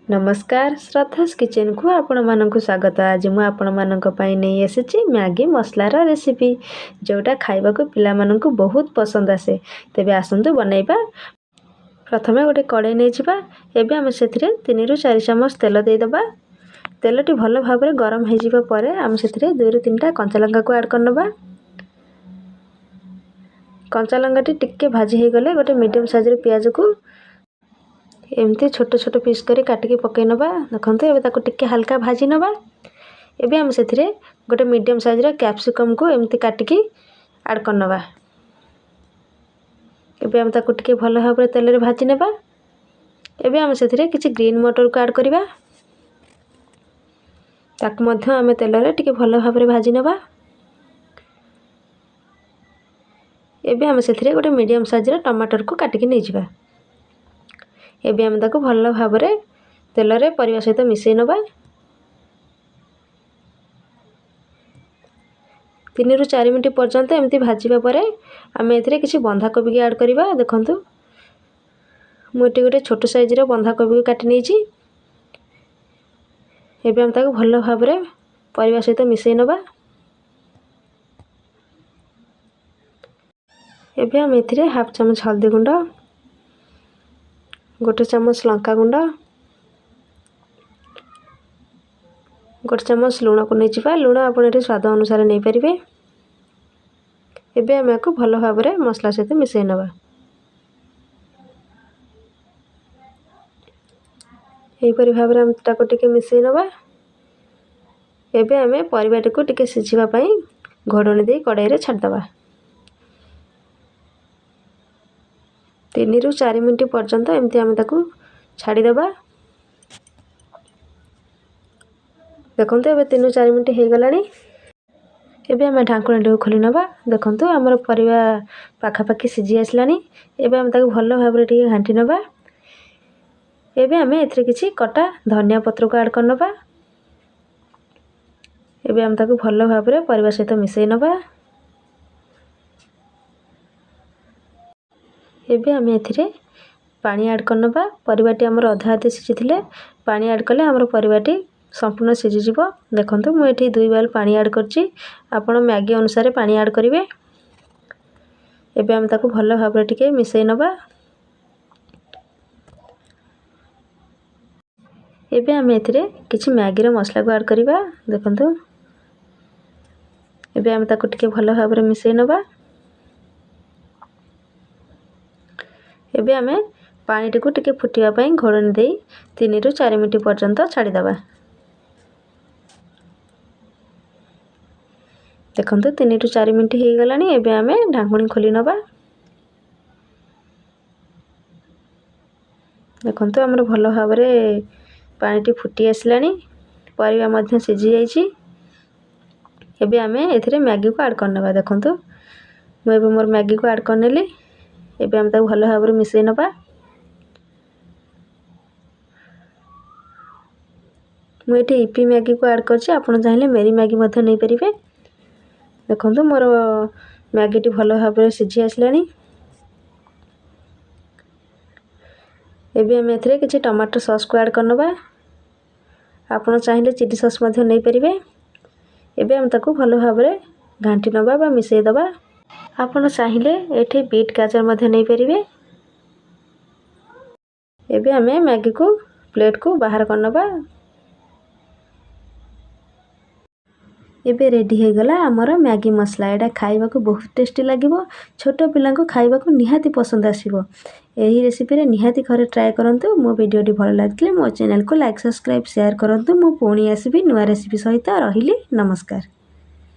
नमस्कार श्रद्धास किचन को आपण मानक स्वागत। आज मु आपण मानक पई नहीं आसी मैगी मसलार रेसिपी जोटा खाइबा को पिला मानक बहुत पसंद आसे। तेबे आसंतु बनैबा। प्रथमे गोटे कड़ाई नहीं जिबा। एबे हम सेथिरे 3 रु 4 चम्मच तेल दे दबा। तेलटी भल भाबरे गरम हे जिबा परे हम सेथिरे 2 रु 3टा कंचा लंका को ऐड करनबा। कंचा लंकाटी टिक्के भाजी हे गले गोटे मीडियम साइज रे प्याज को एमती छोट छोट पीस करी काटिकी पकई नबा। देखते एबे ताको टिक्के हल्का भाजी नबा। एबे हम सेथिरे गोटे मीडियम साइज रे कैप्सिकम को एमती काटिकी ऐड कर नबा। एबे हम ताको टिके भल भाबरे तेल रे भाजी नेबा। एबे हम सेथिरे किछि ग्रीन मटर को ऐड करिबा। ताको मध्य हम तेल रे टिके भल भाबरे भाजी नेबा। एबे हम सेथिरे गोटे मीडियम साइज रे टमाटर को काटिकी नै जिबा। एबे हम ताको भल भाबरे तेल रे परिवा सहित मिसई नबा। 3 रु 4 मिनिट पर्यंत एमती भाजीबा परे हम एथिरे किछि बंधा कोबी के ऐड करिबा। देखंतु मोटी गोटे छोट साइज रे बंधा कोबी काटि नै छी। एबे हम ताको भल भाबरे परिवा सहित मिसई नबा। एबे हम एथिरे हाफ चम्मच हल्दी गुंड, गोटे चम्मच लंका गुंड, गोटे चम्मच लुण को नहीं जिबा। लुण आपण एठी स्वाद अनुसार नहीं परिबे। एबे हम याको भल भाबरे मसला सहित मिसई नबा। एही परि भाबरे हम ताको टिके मिसई नबा। एबे हमें परिबाटी को टिके सिझिबा पई घोडणी दे कड़ाई रे छाड़ दबा। 3 रु 4 मिनिट पर्यंत एमती हम ताको छाड़ी दबा। देखंतु एबे 3 रु 4 मिनिट हे गलानी। एबे हम ढांकुणी को खोली नबा। देखंतु हमर परिवा पाखा पाखी सिझी आसलानी। एबे हम ताको भल भाबरे टिके घांटी नबा। एबे हम एथिरे किछि कटा धनिया पत्र को ऐड कर नबा। एबे हम ताको भल भाबरे परिवा सहित मिसई नबा। एबे हम एथिरे पानी ऐड कर नबा। परिवाटी हमर अधा आधे सिझिथिले पानी ऐड कले हमर परिवाटी संपूर्ण सिझी जिवो। देखंतु मु एठी 2 बाल पानी ऐड करछि। आपण मैगी अनुसार पानी ऐड करिवे। एबे हम ताको भल भाबरे टिके मिसई नबा। एबे हम एथिरे किछि मैगी रो मसला को ऐड करिवा। देखंतु एबे हम ताको टिके भल भाबरे मिसई नबा। एबे हमें पानी टिको टिके फुटिया पई घोडणी देई 3 रु 4 मिनिट पर्यंत छाड़ी दबा। देखंतु 3 रु 4 मिनिट हे गलानी। एबे हमें ढांकुणी खोली नबा। देखंतु हमर भल भाबरे पानी टी फुटी आसलानी। परिवा मध्य सिझी जाईची। एबे हमें एथिरे मैगी को ऐड कर नबा। देखंतु मु एबे मोर मैगी को ऐड करनेली। एबे हम ताको भल भाबरे मिसई नबा। मु एठी ईपी मैगी को ऐड करछि। आपण चाहिले मेरी मैगी मध्य नै परिबे। देखंतु मोर मैगी टी भल भाबरे सिझी आसलानी। एबे हम एथिरे किछि टमाटर सॉस को ऐड करनबा। आपण चाहिले चिली सॉस मध्य नै परिबे। एबे हम ताको भल भाबरे घांटी नबा बा मिसई दबा। आपण चाहिले एठी बीट गाजर मध्य नै परिबे। एबे हमें मैगी को प्लेट को बाहर करनबा। एबे रेडी हे गला हमर मैगी मसला। एडा खाइबा को बहुत टेस्टी लागिवो। छोटो पिला को खाइबा को निहाती पसंद आसीबो। एही रेसिपी रे निहाती घरे ट्राई करंतु। मो वीडियो टी भल लागले मो चैनल को लाइक सब्सक्राइब शेयर करंतु। मो पुणी आसीबी नुवा रेसिपी सहित। रहिली नमस्कार।